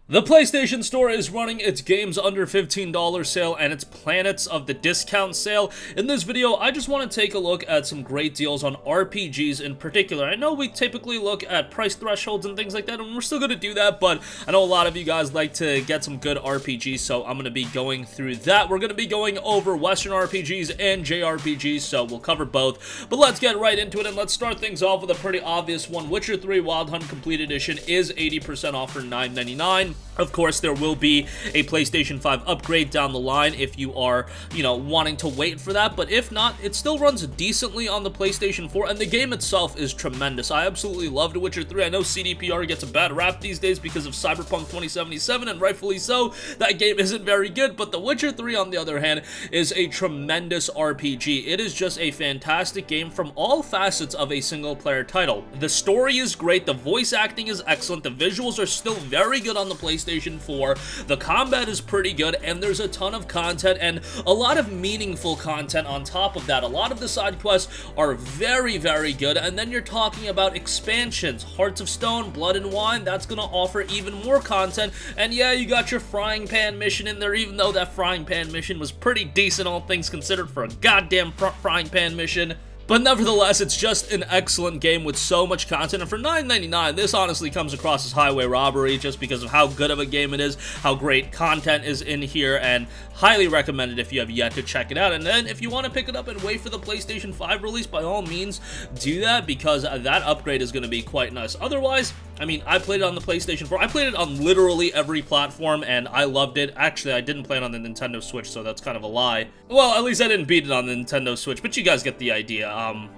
The PlayStation Store is running its games under $15 sale and its Planets of the Discount sale. In this video, I just want to take a look at some great deals on RPGs in particular. I know we typically look at price thresholds and things like that, and we're still going to do that, but I know a lot of you guys like to get some good RPGs, so I'm going to be going through that. We're going to be going over Western RPGs and JRPGs, so we'll cover both. But let's get right into it, and let's start things off with a pretty obvious one. Witcher 3 Wild Hunt Complete Edition is 80% off for $9.99. Of course, there will be a PlayStation 5 upgrade down the line if you are, wanting to wait for that, but if not, it still runs decently on the PlayStation 4, and the game itself is tremendous. I absolutely loved Witcher 3. I know CDPR gets a bad rap these days because of Cyberpunk 2077, and rightfully so. That game isn't very good, but The Witcher 3, on the other hand, is a tremendous RPG. It is just a fantastic game from all facets of a single-player title. The story is great, the voice acting is excellent, the visuals are still very good on the PlayStation 4, the combat is pretty good, and there's a ton of content and a lot of meaningful content on top of that. A lot of the side quests are very, very good, and then you're talking about expansions. Hearts of Stone, Blood and Wine, that's gonna offer even more content, and yeah, you got your frying pan mission in there, even though that frying pan mission was pretty decent, all things considered, for a goddamn frying pan mission. But nevertheless, it's just an excellent game with so much content, and for $9.99, this honestly comes across as highway robbery just because of how good of a game it is, how great content is in here, and highly recommended if you have yet to check it out. And then if you want to pick it up and wait for the PlayStation 5 release, by all means, do that, because that upgrade is going to be quite nice. Otherwise, I mean, I played it on the PlayStation 4. I played it on literally every platform, and I loved it. Actually, I didn't play it on the Nintendo Switch, so that's kind of a lie. Well, at least I didn't beat it on the Nintendo Switch, but you guys get the idea.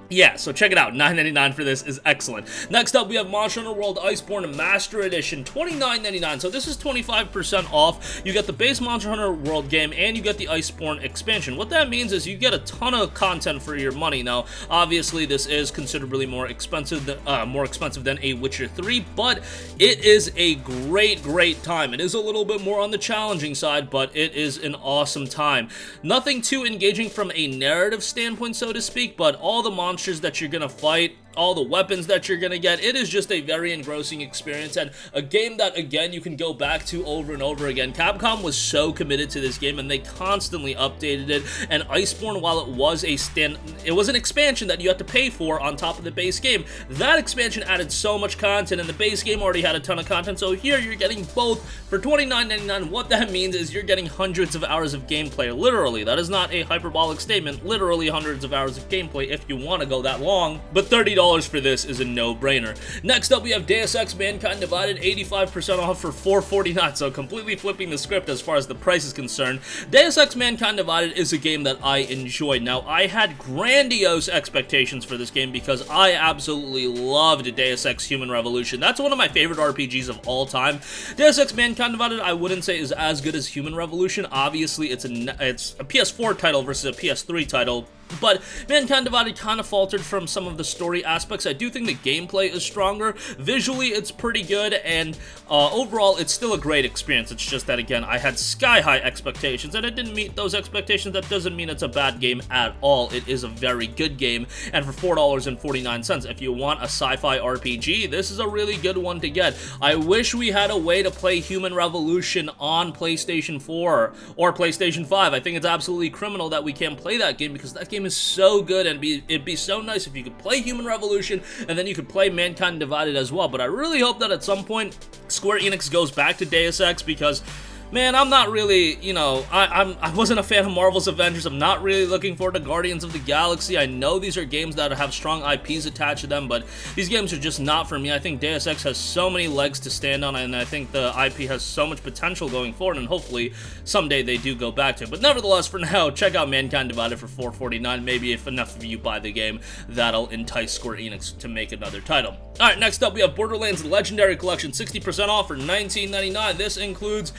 Yeah, so check it out. $9.99 for this is excellent. Next up, we have Monster Hunter World Iceborne Master Edition, $29.99. So this is 25% off. You get the base Monster Hunter World game, and you get the Iceborne expansion. What that means is you get a ton of content for your money. Now, obviously, this is considerably more expensive than a Witcher 3, but it is a great time. It is a little bit more on the challenging side, but it is an awesome time. Nothing too engaging from a narrative standpoint, so to speak, but all the monsters that you're gonna fight, all the weapons that you're gonna get, it is just a very engrossing experience, and a game that, again, you can go back to over and over again. Capcom was so committed to this game, and they constantly updated it, and Iceborne, while it was an expansion that you had to pay for on top of the base game, that expansion added so much content, and the base game already had a ton of content, so here you're getting both for $29.99. What that means is you're getting hundreds of hours of gameplay, literally. That is not a hyperbolic statement, literally hundreds of hours of gameplay if you want to go that long, but $30 for this is a no-brainer. Next up, we have Deus Ex Mankind Divided, 85% off for $4.49, so completely flipping the script as far as the price is concerned. Deus Ex Mankind Divided is a game that I enjoyed. Now, I had grandiose expectations for this game because I absolutely loved Deus Ex Human Revolution. That's one of my favorite RPGs of all time. Deus Ex Mankind Divided, I wouldn't say is as good as Human Revolution. Obviously, it's a PS4 title versus a PS3 title, but Mankind Divided kind of faltered from some of the story aspects. I do think the gameplay is stronger. Visually, it's pretty good, and overall, it's still a great experience. It's just that, again, I had sky-high expectations, and it didn't meet those expectations. That doesn't mean it's a bad game at all. It is a very good game, and for $4.49, if you want a sci-fi RPG, this is a really good one to get. I wish we had a way to play Human Revolution on PlayStation 4 or PlayStation 5. I think it's absolutely criminal that we can't play that game, because that game is so good, and it'd be so nice if you could play Human Revolution and then you could play Mankind Divided as well. But I really hope that at some point Square Enix goes back to Deus Ex, because man, I'm not really, I wasn't a fan of Marvel's Avengers. I'm not really looking forward to Guardians of the Galaxy. I know these are games that have strong IPs attached to them, but these games are just not for me. I think Deus Ex has so many legs to stand on, and I think the IP has so much potential going forward, and hopefully someday they do go back to it. But nevertheless, for now, check out Mankind Divided for $4.49. Maybe if enough of you buy the game, that'll entice Square Enix to make another title. Alright, next up, we have Borderlands Legendary Collection, 60% off for $19.99. This includes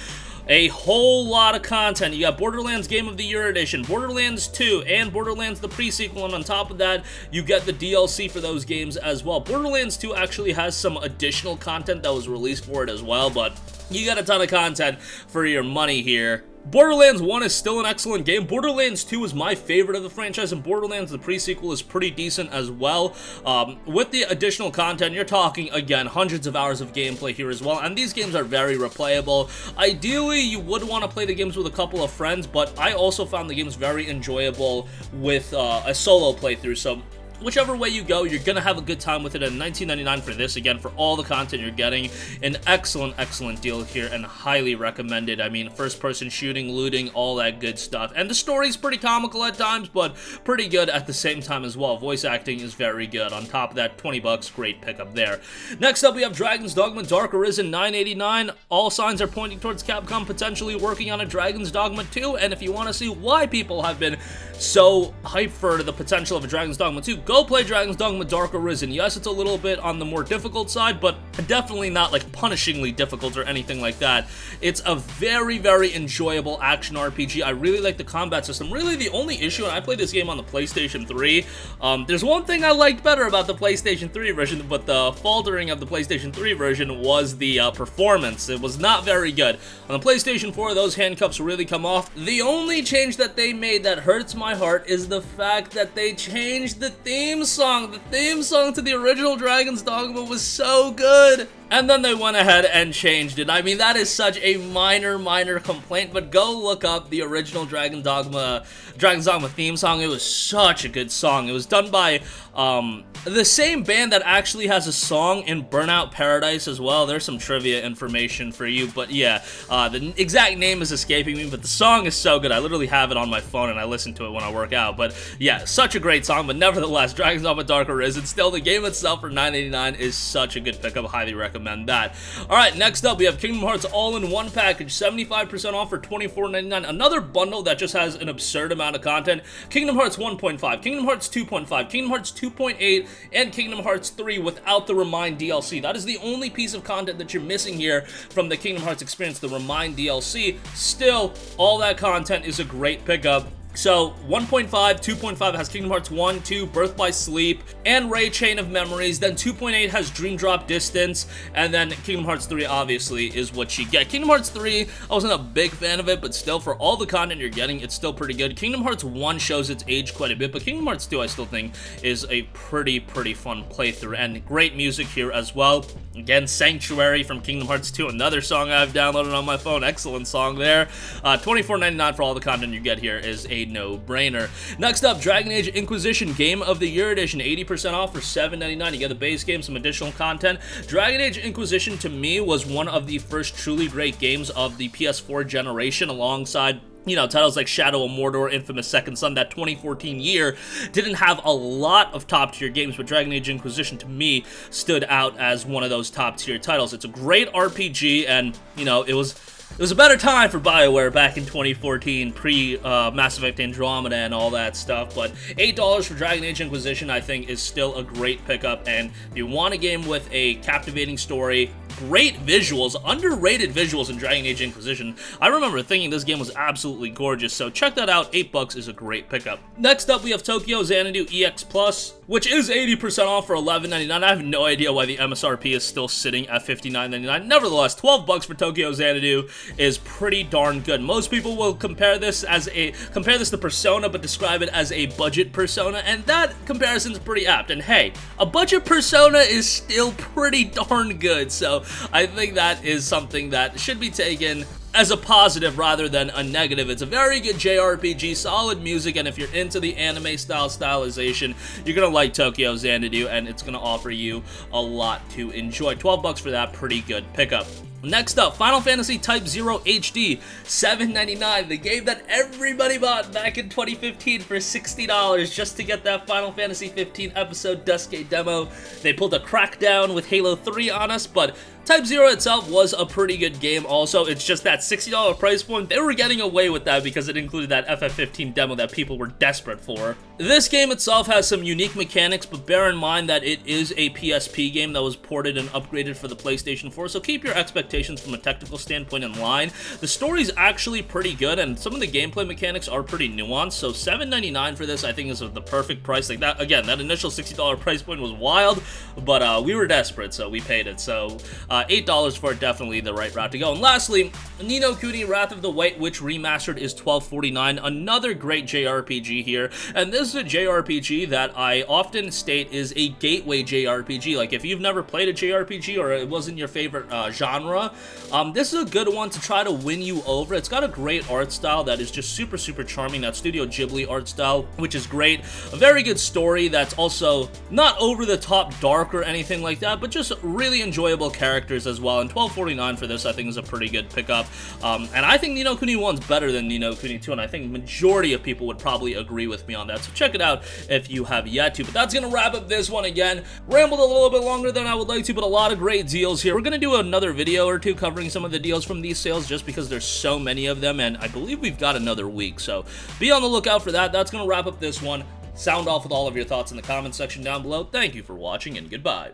a whole lot of content. You got Borderlands Game of the Year Edition, Borderlands 2, and Borderlands the pre-sequel, and on top of that, you get the DLC for those games as well. Borderlands 2 actually has some additional content that was released for it as well, but you got a ton of content for your money here. Borderlands 1 is still an excellent game. Borderlands 2 is my favorite of the franchise, and Borderlands, the pre-sequel, is pretty decent as well. With the additional content, you're talking, again, hundreds of hours of gameplay here as well, and these games are very replayable. Ideally, you would want to play the games with a couple of friends, but I also found the games very enjoyable with a solo playthrough, so whichever way you go, you're gonna have a good time with it. And $19.99 for this, again, for all the content you're getting, an excellent, excellent deal here, and highly recommended. I mean, first-person shooting, looting, all that good stuff. And the story's pretty comical at times, but pretty good at the same time as well. Voice acting is very good. On top of that, 20 bucks, great pickup there. Next up, we have Dragon's Dogma Dark Arisen, $9.89. All signs are pointing towards Capcom potentially working on a Dragon's Dogma 2, and if you want to see why people have been so hyped for the potential of a Dragon's Dogma 2, go play Dragon's Dogma Dark Arisen. Yes, it's a little bit on the more difficult side, but definitely not like punishingly difficult or anything like that. It's a very, very enjoyable action RPG. I really like the combat system. Really, the only issue, and I played this game on the PlayStation 3, there's one thing I liked better about the PlayStation 3 version, but the faltering of the PlayStation 3 version was the performance. It was not very good. On the PlayStation 4, those handcuffs really come off. The only change that they made that hurts my heart is the fact that they changed the theme song. The theme song to the original Dragon's Dogma was so good, and then they went ahead and changed it. I mean, that is such a minor complaint, but go look up the original Dragon's Dogma theme song. It was such a good song. It was done by the same band that actually has a song in Burnout Paradise as well. There's some trivia information for you, but yeah, the exact name is escaping me, but the song is so good. I literally have it on my phone and I listen to it when I work out. But yeah, such a great song, but nevertheless, Dragon's Dogma Dark Arisen, still the game itself for $9.89 is such a good pickup. Highly recommend that. Alright, next up we have Kingdom Hearts All-in-One Package, 75% off for $24.99. Another bundle that just has an absurd amount of content. Kingdom Hearts 1.5, Kingdom Hearts 2.5, Kingdom Hearts 2.8, and Kingdom Hearts 3 without the Remind DLC. That is the only piece of content that you're missing here from the Kingdom Hearts experience, the Remind DLC. Still, all that content is a great pickup. So, 1.5, 2.5 has Kingdom Hearts 1, 2, Birth by Sleep, and Ray Chain of Memories. Then 2.8 has Dream Drop Distance, and then Kingdom Hearts 3 obviously is what you get. Kingdom Hearts 3, I wasn't a big fan of it, but still, for all the content you're getting, it's still pretty good. Kingdom Hearts 1 shows its age quite a bit, but Kingdom Hearts 2 I still think is a pretty fun playthrough, and great music here as well. Again, Sanctuary from Kingdom Hearts 2, another song I've downloaded on my phone. Excellent song there. $24.99 for all the content you get here is a no-brainer. Next up, Dragon Age Inquisition Game of the Year Edition, 80% off for $7.99. You get the base game, some additional content. Dragon Age Inquisition, to me, was one of the first truly great games of the PS4 generation, alongside, you know, titles like Shadow of Mordor, Infamous Second Son. That 2014 year didn't have a lot of top-tier games, but Dragon Age Inquisition, to me, stood out as one of those top-tier titles. It's a great RPG, and, you know, it was a better time for BioWare back in 2014, pre-Mass Effect Andromeda and all that stuff, but $8 for Dragon Age Inquisition, I think, is still a great pickup, and if you want a game with a captivating story, great visuals, underrated visuals in Dragon Age Inquisition. I remember thinking this game was absolutely gorgeous, so check that out. $8 is a great pickup. Next up, we have Tokyo Xanadu EX Plus, which is 80% off for $11.99. I have no idea why the MSRP is still sitting at $59.99. Nevertheless, $12 for Tokyo Xanadu is pretty darn good. Most people will compare this to Persona, but describe it as a budget Persona, and that comparison is pretty apt. And hey, a budget Persona is still pretty darn good, so I think that is something that should be taken as a positive rather than a negative. It's a very good JRPG, solid music, and if you're into the anime style stylization, you're gonna like Tokyo Xanadu, and it's gonna offer you a lot to enjoy. $12 for that, pretty good pickup. Next up, Final Fantasy Type 0 HD, $7.99, the game that everybody bought back in 2015 for $60 just to get that Final Fantasy 15 episode Duskgate demo. They pulled a crackdown with Halo 3 on us, but Type 0 itself was a pretty good game also. It's just that $60 price point, they were getting away with that because it included that FF15 demo that people were desperate for. This game itself has some unique mechanics, but bear in mind that it is a PSP game that was ported and upgraded for the PlayStation 4, so keep your expectations from a technical standpoint in line. The story's actually pretty good, and some of the gameplay mechanics are pretty nuanced, so $7.99 for this I think is the perfect price. Like that, again, that initial $60 price point was wild, but we were desperate, so we paid it. So $8 for it, definitely the right route to go. And lastly, Ni no Kuni Wrath of the White Witch Remastered is $12.49, another great JRPG here, and this is a JRPG that I often state is a gateway JRPG. Like, if you've never played a JRPG or it wasn't your favorite genre, this is a good one to try to win you over. It's got a great art style that is just super, super charming, that Studio Ghibli art style, which is great. A very good story that's also not over the top dark or anything like that, but just really enjoyable characters as well, and $12.49 for this I think is a pretty good pickup. And I think Ni no Kuni 1's better than Ni no Kuni 2, and I think majority of people would probably agree with me on that, so check it out if you have yet to. But that's gonna wrap up this one again. Rambled a little bit longer than I would like to, but a lot of great deals here. We're gonna do another video or two covering some of the deals from these sales just because there's so many of them, and I believe we've got another week, so be on the lookout for that. That's gonna wrap up this one. Sound off with all of your thoughts in the comment section down below. Thank you for watching, and goodbye.